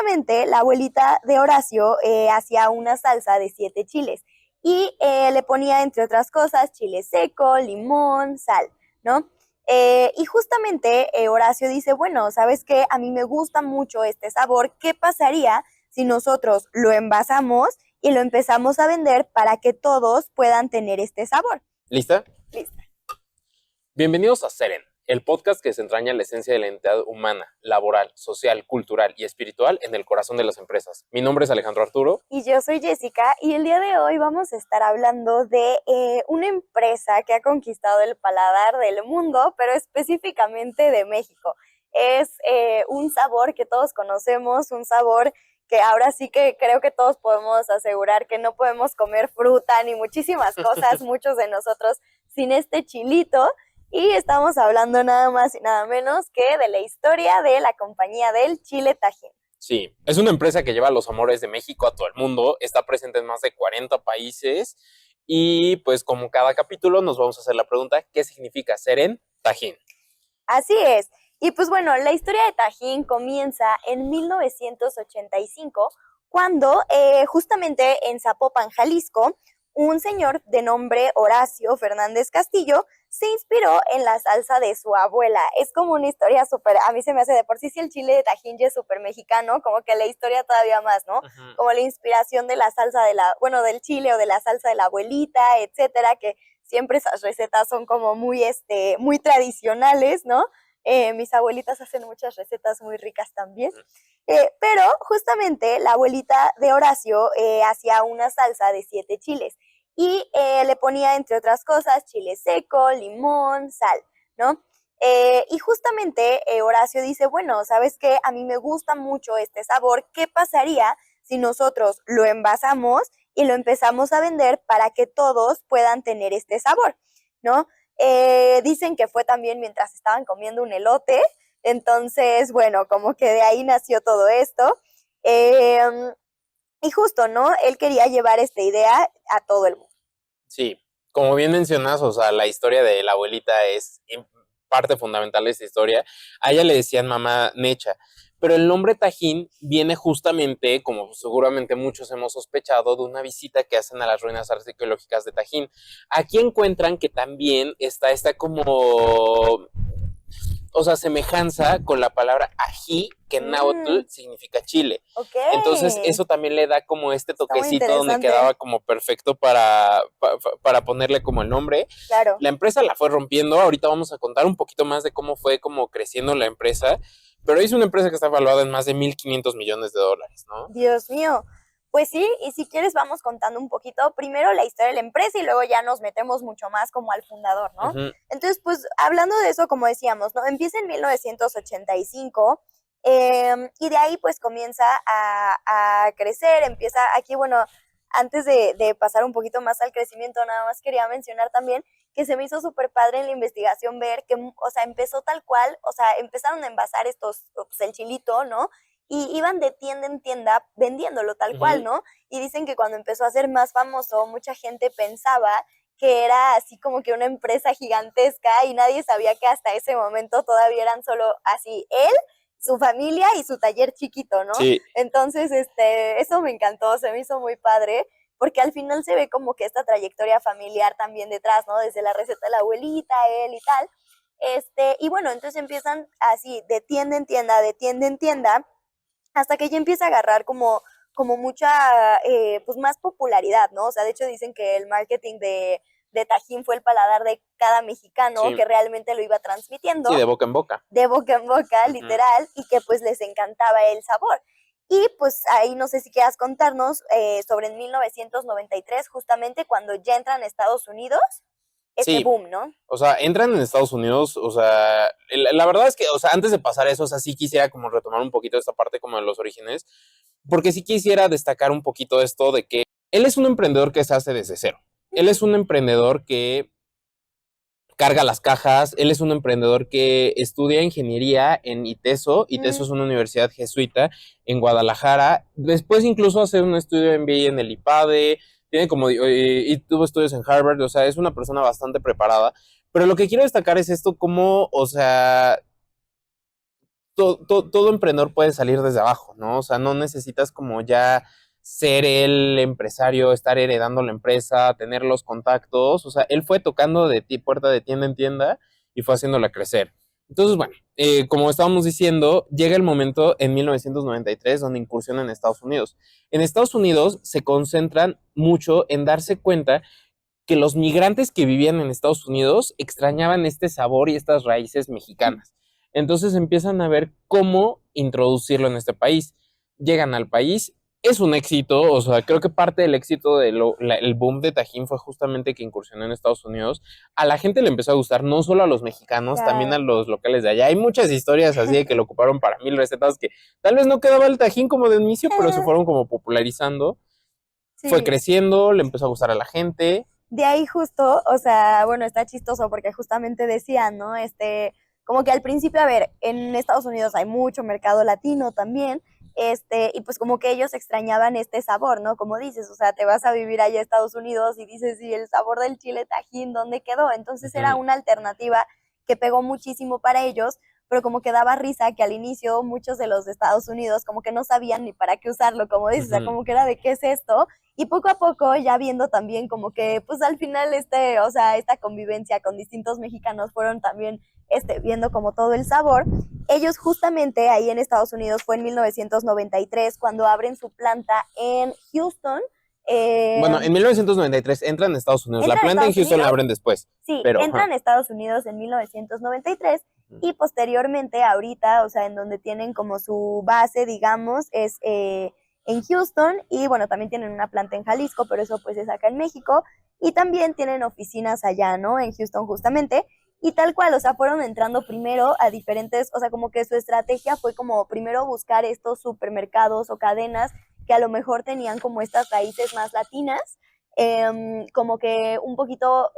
justamente la abuelita de Horacio hacía una salsa de 7 chiles y le ponía, entre otras cosas, chile seco, limón, sal, ¿no? Y justamente Horacio dice, bueno, ¿sabes qué? A mí me gusta mucho este sabor. ¿Qué pasaría si nosotros lo envasamos y lo empezamos a vender para que todos puedan tener este sabor? ¿Lista? Listo. Bienvenidos a Seren, el podcast que desentraña la esencia de la entidad humana, laboral, social, cultural y espiritual en el corazón de las empresas. Mi nombre es Alejandro Arturo. Y yo soy Jessica y el día de hoy vamos a estar hablando de una empresa que ha conquistado el paladar del mundo, pero específicamente de México. Es un sabor que todos conocemos, un sabor que ahora sí que creo que todos podemos asegurar que no podemos comer fruta ni muchísimas cosas, muchos de nosotros, sin este chilito. Y estamos hablando nada más y nada menos que de la historia de la compañía del chile Tajín. Sí, es una empresa que lleva los amores de México a todo el mundo, está presente en más de 40 países y pues como cada capítulo nos vamos a hacer la pregunta, ¿qué significa Seren Tajín? Así es. Y pues bueno, la historia de Tajín comienza en 1985, cuando justamente en Zapopan, Jalisco, un señor de nombre Horacio Fernández Castillo se inspiró en la salsa de su abuela. Es como una historia súper, a mí se me hace de por sí, si el chile de Tajín ya es súper mexicano, como que la historia todavía más, ¿no? Como la inspiración de la salsa de del chile o de la salsa de la abuelita, etcétera, que siempre esas recetas son como muy tradicionales, ¿no? Mis abuelitas hacen muchas recetas muy ricas también. Pero justamente la abuelita de Horacio hacía una salsa de 7 chiles y le ponía, entre otras cosas, chile seco, limón, sal, ¿no? Y justamente Horacio dice, bueno, ¿sabes qué? A mí me gusta mucho este sabor. ¿Qué pasaría si nosotros lo envasamos y lo empezamos a vender para que todos puedan tener este sabor, ¿no? Dicen que fue también mientras estaban comiendo un elote. Entonces, bueno, como que de ahí nació todo esto. Y justo, ¿no? Él quería llevar esta idea a todo el mundo. Sí, como bien mencionas, o sea, la historia de la abuelita es parte fundamental de esta historia. A ella le decían mamá Necha, pero el nombre Tajín viene justamente, como seguramente muchos hemos sospechado, de una visita que hacen a las ruinas arqueológicas de Tajín. Aquí encuentran que también está esta como, o sea, semejanza con la palabra ají, que en náhuatl significa chile. Ok. Entonces, eso también le da como este toquecito donde interesante. quedaba como perfecto para ponerle como el nombre. Claro. La empresa la fue rompiendo. Ahorita vamos a contar un poquito más de cómo fue como creciendo la empresa. Pero es una empresa que está evaluada en más de 1,500 millones de dólares, ¿no? Dios mío. Pues sí, y si quieres vamos contando un poquito, primero la historia de la empresa y luego ya nos metemos mucho más como al fundador, ¿no? Entonces, pues hablando de eso, como decíamos, ¿no? Empieza en 1985 y de ahí pues comienza a crecer, empieza aquí, bueno, antes de pasar un poquito más al crecimiento, nada más quería mencionar también que se me hizo súper padre en la investigación ver que, o sea, empezó tal cual, o sea, empezaron a envasar estos, pues el chilito, ¿no? Y iban de tienda en tienda vendiéndolo tal cual, ¿no? Y dicen que cuando empezó a ser más famoso, mucha gente pensaba que era así como que una empresa gigantesca y nadie sabía que hasta ese momento todavía eran solo así él, su familia y su taller chiquito, ¿no? Sí. Entonces, eso me encantó, se me hizo muy padre, porque al final se ve como que esta trayectoria familiar también detrás, ¿no? Desde la receta de la abuelita, él y tal. Y bueno, entonces empiezan así, de tienda en tienda, de tienda en tienda, hasta que ya empieza a agarrar como mucha, pues más popularidad, ¿no? O sea, de hecho dicen que el marketing de Tajín fue el paladar de cada mexicano que realmente lo iba transmitiendo. Sí, de boca en boca. De boca en boca, literal, y que pues les encantaba el sabor. Y pues ahí no sé si quieras contarnos sobre en 1993, justamente cuando ya entran a Estados Unidos, boom, ¿no? O sea, entran en Estados Unidos, o sea, la verdad es que, o sea, antes de pasar eso, o sea, sí quisiera como retomar un poquito esta parte como de los orígenes, porque sí quisiera destacar un poquito esto de que él es un emprendedor que se hace desde cero. Él es un emprendedor que carga las cajas, él es un emprendedor que estudia ingeniería en ITESO. ITESO es una universidad jesuita en Guadalajara. Después incluso hace un estudio de MBA en el IPADE, tiene como, y tuvo estudios en Harvard, o sea, es una persona bastante preparada. Pero lo que quiero destacar es esto como, o sea, todo emprendedor puede salir desde abajo, ¿no? O sea, no necesitas como ya ser el empresario, estar heredando la empresa, tener los contactos. O sea, él fue tocando de puerta de tienda en tienda y fue haciéndola crecer. Entonces, bueno, como estábamos diciendo, llega el momento en 1993 donde incursiona en Estados Unidos. En Estados Unidos se concentran mucho en darse cuenta que los migrantes que vivían en Estados Unidos extrañaban este sabor y estas raíces mexicanas. Entonces empiezan a ver cómo introducirlo en este país. Llegan al país, es un éxito, o sea, creo que parte del éxito del el boom de Tajín fue justamente que incursionó en Estados Unidos. A la gente le empezó a gustar, no solo a los mexicanos, también a Claro. los locales de allá. Hay muchas historias así de que lo ocuparon para 1000 recetas que tal vez no quedaba el Tajín como de inicio, pero se fueron como popularizando. Fue Sí. creciendo, le empezó a gustar a la gente. De ahí justo, o sea, bueno, está chistoso porque justamente decían, ¿no? Como que al principio, a ver, en Estados Unidos hay mucho mercado latino también, y pues como que ellos extrañaban este sabor, ¿no? Como dices, o sea, te vas a vivir allá a Estados Unidos y dices, ¿y el sabor del chile Tajín dónde quedó? Entonces era Ujú. una alternativa que pegó muchísimo para ellos, pero como que daba risa que al inicio muchos de los de Estados Unidos como que no sabían ni para qué usarlo, como dices, o sea, Ujú. como que era de qué es esto, y poco a poco ya viendo también como que pues al final o sea, esta convivencia con distintos mexicanos fueron también viendo como todo el sabor. Ellos justamente ahí en Estados Unidos fue en 1993 cuando abren su planta en Houston. Bueno, en 1993 entran a Estados Unidos. La Entran a planta en Estados Houston la Unidos, abren después, sí, pero ajá. entran a Estados Unidos en 1993 y posteriormente ahorita, o sea, en donde tienen como su base, digamos, es en Houston y bueno, también tienen una planta en Jalisco, pero eso pues es acá en México y también tienen oficinas allá, ¿no? En Houston justamente. Y tal cual, o sea, fueron entrando primero a diferentes, o sea, como que su estrategia fue como primero buscar estos supermercados o cadenas que a lo mejor tenían como estas raíces más latinas, como que un poquito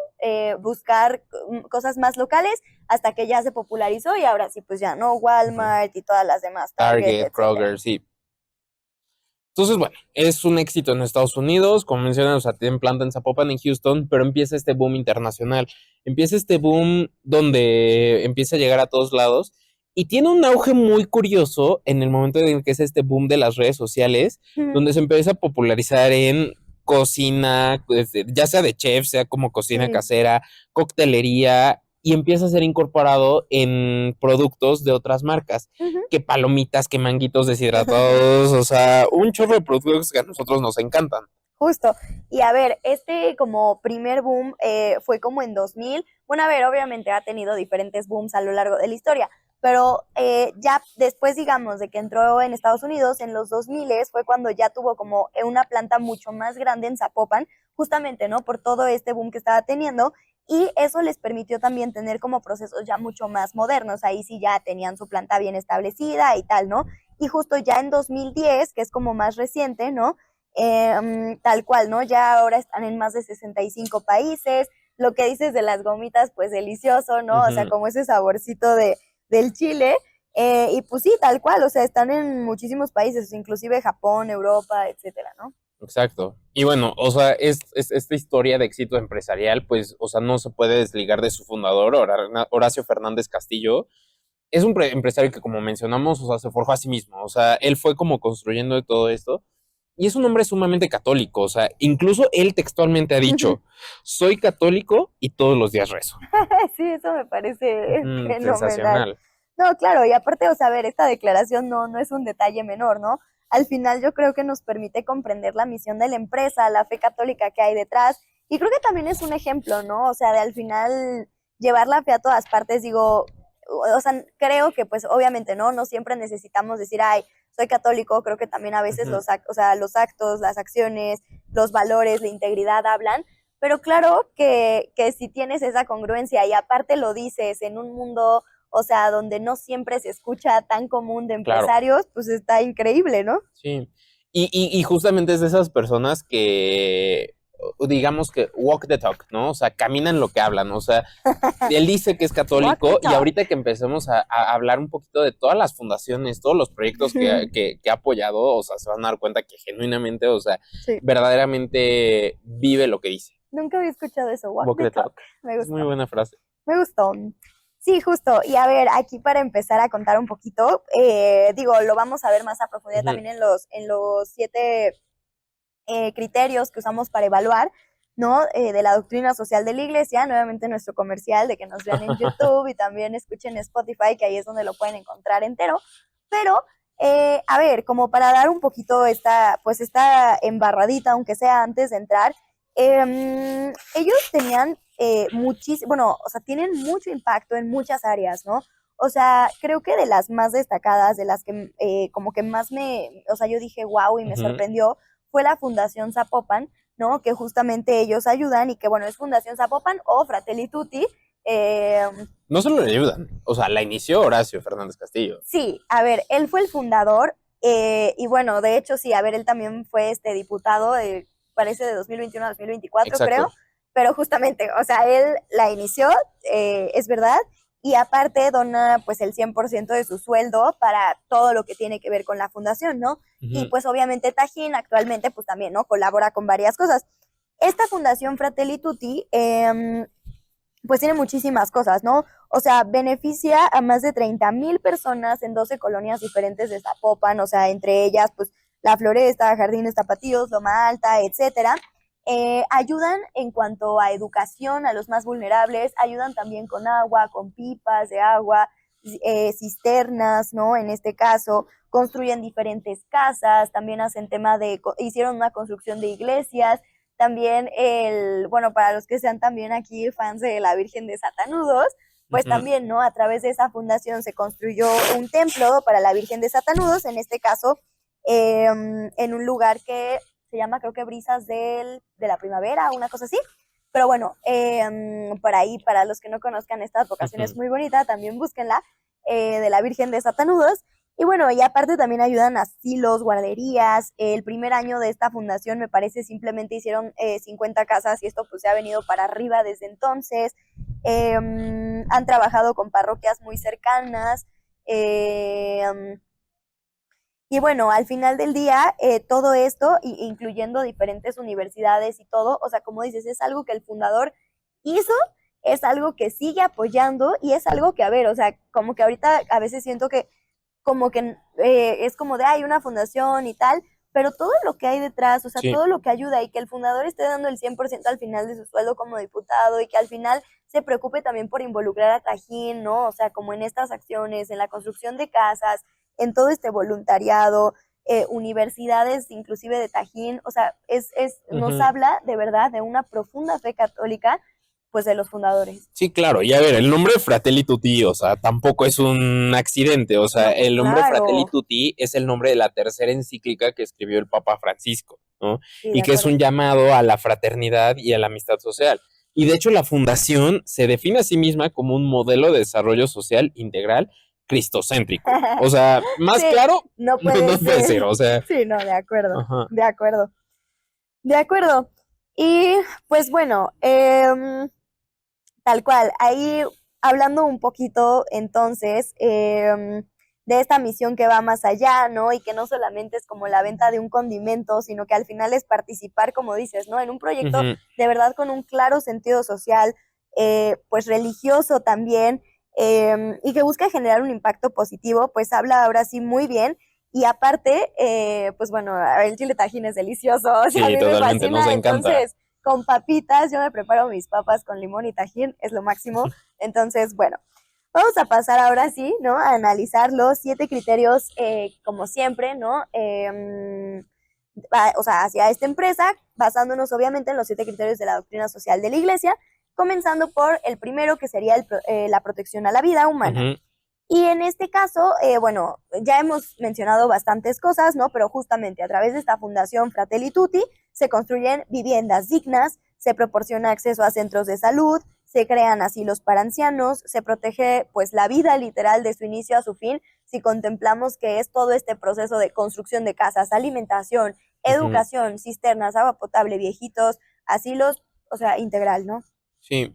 buscar cosas más locales hasta que ya se popularizó y ahora sí, pues ya, ¿no? Ujú. Walmart y todas las demás, Target, Target, etcétera. Kroger, sí. Entonces, bueno, es un éxito en Estados Unidos, como mencionan, o sea, tienen planta en Zapopan, en Houston, pero empieza este boom internacional. Empieza este boom donde empieza a llegar a todos lados y tiene un auge muy curioso en el momento en que es este boom de las redes sociales, donde se empieza a popularizar en cocina, ya sea de chef, sea como cocina Sí. casera, coctelería, y empieza a ser incorporado en productos de otras marcas Ujú. que palomitas, que manguitos deshidratados, o sea, un chorro de productos que a nosotros nos encantan. Justo. Y a ver, como primer boom fue como en 2000. Bueno, a ver, obviamente ha tenido diferentes booms a lo largo de la historia, pero ya después, digamos, de que entró en Estados Unidos, en los 2000 fue cuando ya tuvo como una planta mucho más grande en Zapopan, justamente, ¿no? Por todo este boom que estaba teniendo. Y eso les permitió también tener como procesos ya mucho más modernos. Ahí sí ya tenían su planta bien establecida y tal, ¿no? Y justo ya en 2010, que es como más reciente, ¿no? Tal cual, ¿no? Ya ahora están en más de 65 países. Lo que dices de las gomitas, pues delicioso, ¿no? O sea, Ujú. como ese saborcito del chile. Y pues sí, tal cual, o sea, están en muchísimos países, inclusive Japón, Europa, etcétera, ¿no? Exacto. Y bueno, o sea, esta historia de éxito empresarial, pues, o sea, no se puede desligar de su fundador, Horacio Fernández Castillo. Es un empresario que, como mencionamos, o sea, se forjó a sí mismo. O sea, él fue como construyendo de todo esto. Y es un hombre sumamente católico. O sea, incluso él textualmente ha dicho, soy católico y todos los días rezo. Sí, eso me parece fenomenal. Sensacional. No, claro, y aparte, o sea, a ver, esta declaración no es un detalle menor, ¿no? Al final yo creo que nos permite comprender la misión de la empresa, la fe católica que hay detrás, y creo que también es un ejemplo, ¿no? O sea, de al final llevar la fe a todas partes, digo, o sea, creo que pues obviamente, ¿no? No siempre necesitamos decir, ay, soy católico, creo que también a veces Ujú. o sea, los actos, las acciones, los valores, la integridad hablan, pero claro que si tienes esa congruencia y aparte lo dices en un mundo, o sea, donde no siempre se escucha tan común de Claro. empresarios, pues está increíble, ¿no? Sí. Y justamente es de esas personas que, digamos que walk the talk, ¿no? O sea, caminan lo que hablan. O sea, él dice que es Walk the católico y talk. ahorita que empecemos a hablar un poquito de todas las fundaciones, todos los proyectos que ha apoyado, o sea, se van a dar cuenta que genuinamente, o sea, Sí. verdaderamente vive lo que dice. Nunca había escuchado eso, walk Walk the the talk. talk. Me Es muy gustó. buena frase. Me gustó. Sí, justo. Y a ver, aquí para empezar a contar un poquito, digo, lo vamos a ver más a profundidad Ujú. también en los 7 criterios que usamos para evaluar, ¿no? De la doctrina social de la iglesia, nuevamente nuestro comercial de que nos vean en YouTube y también escuchen Spotify, que ahí es donde lo pueden encontrar entero. Pero, a ver, como para dar un poquito pues esta embarradita, aunque sea antes de entrar, ellos tenían muchísimo, bueno, o sea, tienen mucho impacto en muchas áreas, ¿no? O sea, creo que de las más destacadas, de las que como que más o sea, yo dije, wow, y me Ujú. sorprendió, fue la Fundación Zapopan, ¿no? Que justamente ellos ayudan y que, bueno, es Fundación Zapopan o Fratelli Tutti. Eh, No solo le ayudan, o sea, la inició Horacio Fernández Castillo. sí, a ver, él fue el fundador y bueno, de hecho, sí, a ver, él también fue diputado, parece de 2021 a 2024, creo, Exacto. pero justamente, o sea, él la inició, es verdad, y aparte dona pues el 100% de su sueldo para todo lo que tiene que ver con la fundación, ¿no? Y Ujú. pues obviamente Tajín actualmente pues también, ¿no? Colabora con varias cosas. Esta fundación Fratelli Tutti, pues tiene muchísimas cosas, ¿no? O sea, beneficia a más de 30,000 personas en 12 colonias diferentes de Zapopan, o sea, entre ellas, pues, La Floresta, Jardines Tapatíos, Loma Alta, etcétera. Ayudan en cuanto a educación a los más vulnerables, ayudan también con agua, con pipas de agua, cisternas, ¿no? En este caso, construyen diferentes casas, también hacen tema hicieron una construcción de iglesias, también bueno, para los que sean también aquí fans de la Virgen de Satanudos, pues Ujú. también, ¿no? A través de esa fundación se construyó un templo para la Virgen de Satanudos, en este caso, en un lugar que se llama, creo que Brisas de la Primavera, una cosa así. Pero bueno, por ahí, para los que no conozcan esta advocación es Ujú. muy bonita, también búsquenla, de la Virgen de Satanudos. Y bueno, y aparte también ayudan a asilos, guarderías. El primer año de esta fundación, me parece, simplemente hicieron 50 casas y esto pues se ha venido para arriba desde entonces. Han trabajado con parroquias muy cercanas. Y bueno, al final del día, todo esto, incluyendo diferentes universidades y todo, o sea, como dices, es algo que el fundador hizo, es algo que sigue apoyando y es algo que, a ver, o sea, como que ahorita a veces siento que como que es como de, hay una fundación y tal, pero todo lo que hay detrás, o sea, Sí. todo lo que ayuda y que el fundador esté dando el 100% al final de su sueldo como diputado y que al final se preocupe también por involucrar a Tajín, ¿no? O sea, como en estas acciones, en la construcción de casas, en todo este voluntariado, universidades inclusive de Tajín, o sea, nos Ujú. habla de verdad de una profunda fe católica, pues de los fundadores. Sí, claro. Y a ver, el nombre Fratelli Tutti, o sea, tampoco es un accidente. O sea, No, pues el nombre Fratelli claro, Tutti es el nombre de la tercera encíclica que escribió el Papa Francisco, ¿no? sí, de Y que es un acuerdo. llamado a la fraternidad y a la amistad social. Y de hecho, la fundación se define a sí misma como un modelo de desarrollo social integral cristocéntrico. O sea, más Sí, claro, no no, puede no puede ser. ser. O sea, Sí, no, de acuerdo, ajá. de acuerdo, de acuerdo. Y pues bueno, tal cual, ahí hablando un poquito entonces de esta misión que va más allá, ¿no? Y que no solamente es como la venta de un condimento, sino que al final es participar, como dices, ¿no? En un proyecto Ujú. de verdad con un claro sentido social, pues religioso también, y que busca generar un impacto positivo, pues habla ahora sí muy bien. Y aparte, pues bueno, el chile tajín es delicioso, o sea, a Sí, mí me totalmente, nos fascina, encanta. entonces con papitas, yo me preparo mis papas con limón y tajín, es lo máximo. Entonces, bueno, vamos a pasar ahora sí, ¿no? A analizar los 7 criterios, como siempre, ¿no? O sea, hacia esta empresa, basándonos obviamente en los 7 criterios de la doctrina social de la Iglesia, comenzando por el primero, que sería la protección a la vida humana. Ujú. Y en este caso, bueno, ya hemos mencionado bastantes cosas, ¿no? Pero justamente a través de esta fundación Fratelli Tutti se construyen viviendas dignas, se proporciona acceso a centros de salud, se crean asilos para ancianos, se protege pues la vida literal de su inicio a su fin, si contemplamos que es todo este proceso de construcción de casas, alimentación, Ujú. educación, cisternas, agua potable, viejitos, asilos, o sea, integral, ¿no? Sí.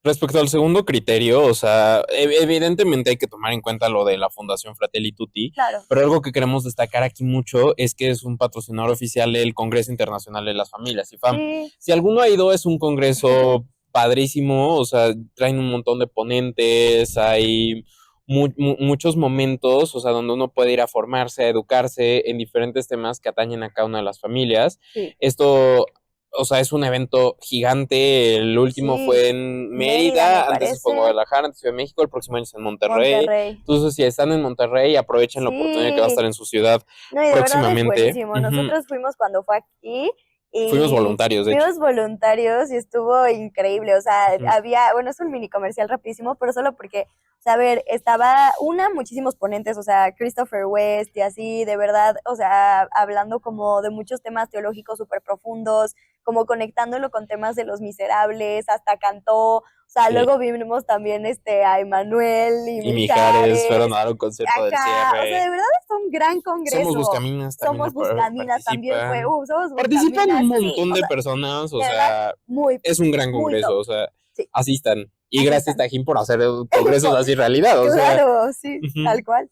Respecto al segundo criterio, o sea, evidentemente hay que tomar en cuenta lo de la Fundación Fratelli Tutti, Claro. pero algo que queremos destacar aquí mucho es que es un patrocinador oficial del Congreso Internacional de las Familias, IFAM. Sí. Si alguno ha ido, es un congreso padrísimo, o sea, traen un montón de ponentes, hay muchos momentos, o sea, donde uno puede ir a formarse, a educarse en diferentes temas que atañen a cada una de las familias. Sí. Esto, o sea, es un evento gigante, el último Sí, fue en Mérida me Mérida, antes fue en parece, Guadalajara, antes fue en México, el próximo año es en Monterrey. Monterrey. Entonces, si están en Monterrey, aprovechen la oportunidad que va a estar Sí, en su ciudad no, y de verdad es próximamente. buenísimo. Ujú. Nosotros fuimos cuando fue aquí Fuimos y voluntarios, de hecho. fuimos voluntarios y estuvo increíble. O sea, Ujú. había, bueno, es un mini comercial rapidísimo, pero solo porque, o sea, a ver, estaba muchísimos ponentes, o sea, Christopher West y así, de verdad, o sea, hablando como de muchos temas teológicos súper profundos, como conectándolo con temas de los miserables, hasta cantó. O sea, Sí. luego vimos también a Emanuel y Y Mijares fueron Mijares. a dar un concierto del Ajá, o sea, cierre. de verdad es un gran Somos congreso. Buscaminas también Somos Buscaminas también fue, participan. Somos Participan un Buscaminas, sí, montón o de sea, personas, o de verdad, sea, muy, es un gran muy top, congreso, o sea, sí, asistan. Y así gracias están. Tajín por hacer congresos así realidad, o sea. Claro, sí, Ujú. tal cual,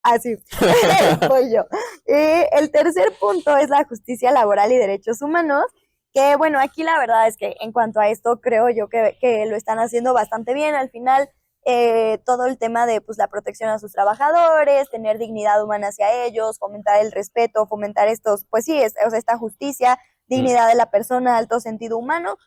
así, voy yo. El tercer punto es la justicia laboral y derechos humanos, que bueno, aquí la verdad es que en cuanto a esto creo yo que lo están haciendo bastante bien. Al final, todo el tema de pues la protección a sus trabajadores, tener dignidad humana hacia ellos, fomentar el respeto, fomentar estos, pues sí, o sea, esta justicia, Mm. dignidad de la persona, alto sentido humano,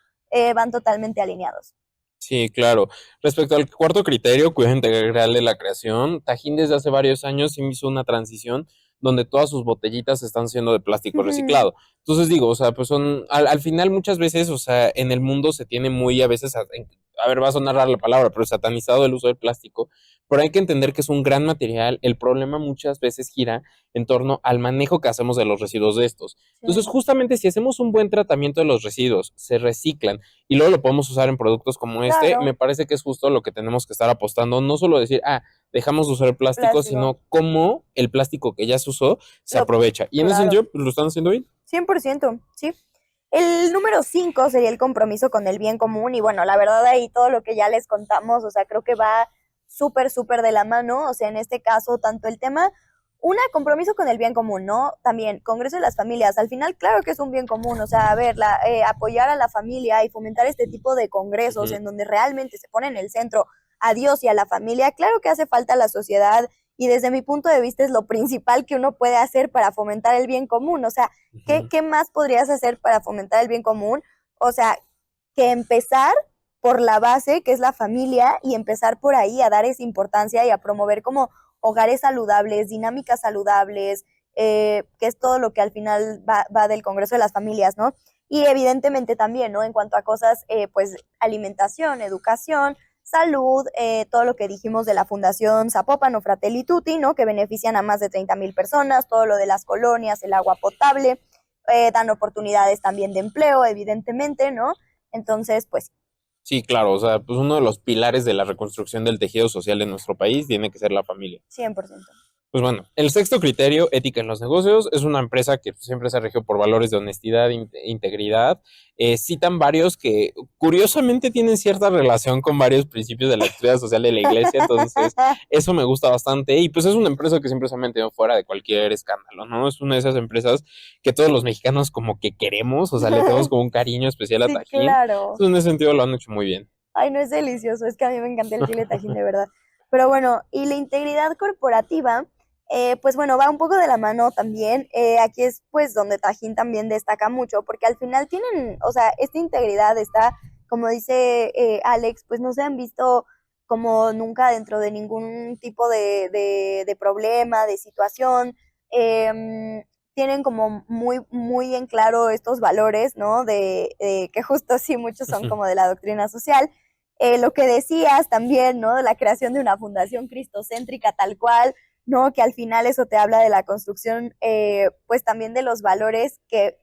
van totalmente alineados. Sí, claro. Respecto al cuarto criterio, cuidado integral de la creación, Tajín desde hace varios años sí hizo una transición donde todas sus botellitas están siendo de plástico Ujú, reciclado. Entonces digo, o sea, pues son, al final muchas veces, o sea, en el mundo se tiene muy a veces, a ver, va a sonar rara la palabra, pero satanizado el uso del plástico, pero hay que entender que es un gran material. El problema muchas veces gira en torno al manejo que hacemos de los residuos de estos. Entonces, sí, justamente si hacemos un buen tratamiento de los residuos, se reciclan y luego lo podemos usar en productos como este, me claro, parece que es justo lo que tenemos que estar apostando, no solo decir, dejamos de usar el plástico, plástico, sino cómo el plástico que ya se usó se lo, aprovecha. Y en ese claro. sentido, pues, lo están haciendo bien. 100%, sí. El número 5 sería el compromiso con el bien común y bueno, la verdad ahí todo lo que ya les contamos, o sea, creo que va súper, súper de la mano, o sea, en este caso, tanto el tema, compromiso con el bien común, ¿no? También, Congreso de las Familias, al final, claro que es un bien común, o sea, a ver, apoyar a la familia y fomentar este tipo de congresos Ujú. en donde realmente se pone en el centro a Dios y a la familia, claro que hace falta a la sociedad y desde mi punto de vista es lo principal que uno puede hacer para fomentar el bien común, o sea, Ujú. ¿qué más podrías hacer para fomentar el bien común? O sea, que empezar por la base, que es la familia, y empezar por ahí a dar esa importancia y a promover como hogares saludables, dinámicas saludables, que es todo lo que al final va del Congreso de las Familias, ¿no? Y evidentemente también, ¿no? En cuanto a cosas, pues alimentación, educación, salud, todo lo que dijimos de la Fundación Zapopan o Fratelli Tutti, ¿no? Que benefician a más de 30,000 personas, todo lo de las colonias, el agua potable, dan oportunidades también de empleo, evidentemente, ¿no? Entonces, pues Sí, claro, o sea, pues uno de los pilares de la reconstrucción del tejido social en nuestro país tiene que ser la familia. 100%. Pues bueno, el sexto criterio, ética en los negocios, es una empresa que siempre se regió por valores de honestidad e integridad. Citan varios que curiosamente tienen cierta relación con varios principios de la actividad social de la iglesia, entonces eso me gusta bastante y pues es una empresa que siempre se ha mantenido fuera de cualquier escándalo, ¿no? Es una de esas empresas que todos los mexicanos como que queremos, o sea, le tenemos como un cariño especial a Sí, Tajín, claro. entonces en ese sentido lo han hecho muy bien. Ay, no es delicioso, es que a mí me encanta el chile tajín de verdad. Pero bueno, y la integridad corporativa, pues bueno, va un poco de la mano también. Aquí es pues donde Tajín también destaca mucho, porque al final tienen, o sea, esta integridad está, como dice Alex, pues no se han visto como nunca dentro de ningún tipo de problema, de situación. Tienen como muy, muy en claro estos valores, ¿no? De que justo sí, muchos son como de la doctrina social. Lo que decías también, ¿no? De la creación de una fundación cristocéntrica tal cual, ¿no? Que al final eso te habla de la construcción, pues también de los valores que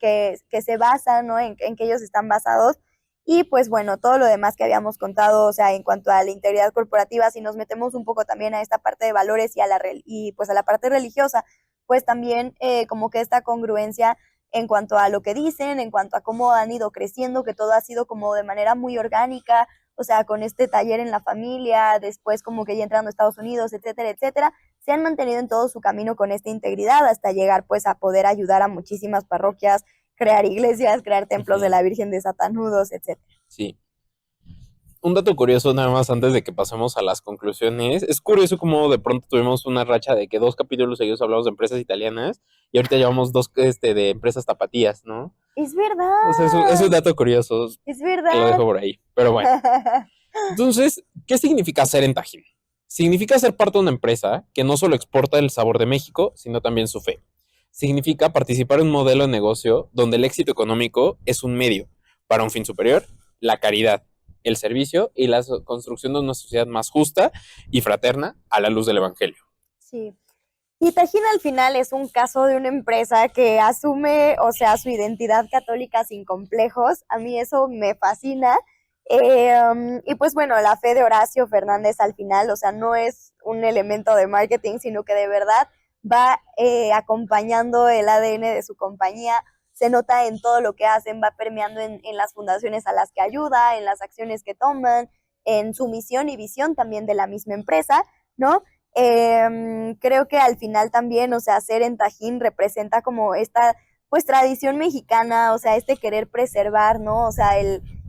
se basan, ¿no? En que ellos están basados. Y pues bueno, todo lo demás que habíamos contado, o sea, en cuanto a la integridad corporativa, si nos metemos un poco también a esta parte de valores y pues a la parte religiosa, pues también como que esta congruencia en cuanto a lo que dicen, en cuanto a cómo han ido creciendo, que todo ha sido como de manera muy orgánica, o sea, con este taller en la familia, después como que ya entrando a Estados Unidos, etcétera, etcétera, se han mantenido en todo su camino con esta integridad hasta llegar pues a poder ayudar a muchísimas parroquias, crear iglesias, crear templos de Ujú. la Virgen de Satanudos, etcétera. Sí. un dato curioso nada más antes de que pasemos a las conclusiones. Es curioso cómo de pronto tuvimos una racha de que 2 capítulos seguidos hablamos de empresas italianas y ahorita llevamos dos de empresas tapatías, ¿no? Es O sea, es un verdad, dato curioso, es te lo verdad. dejo por ahí. Pero bueno, entonces, ¿qué significa ser en Tajín? Significa ser parte de una empresa que no solo exporta el sabor de México, sino también su fe. Significa participar en un modelo de negocio donde el éxito económico es un medio para un fin superior, la caridad, el servicio y la construcción de una sociedad más justa y fraterna a la luz del Evangelio. Sí. Y Tajín al final es un caso de una empresa que asume, o sea, su identidad católica sin complejos. A mí eso me fascina. Y pues bueno, la fe de Horacio Fernández al final, o sea, no es un elemento de marketing, sino que de verdad va acompañando el ADN de su compañía. Se nota en todo lo que hacen, va permeando en las fundaciones a las que ayuda, en las acciones que toman, en su misión y visión también de la misma empresa, ¿no? Creo que al final también, o sea, ser en Tajín representa como esta, pues, tradición mexicana, o sea, este querer preservar, ¿no? O sea,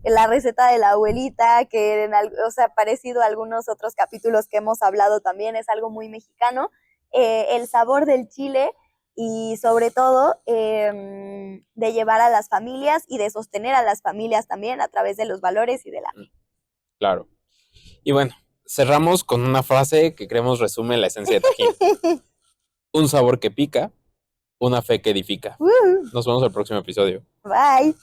la receta de la abuelita, que, o sea, parecido a algunos otros capítulos que hemos hablado también, es algo muy mexicano, el sabor del chile y sobre todo de llevar a las familias y de sostener a las familias también a través de los valores y de la fe. Claro. Y bueno, cerramos con una frase que creemos resume la esencia de Tajín. Un sabor que pica, una fe que edifica. Nos vemos el próximo episodio. Bye.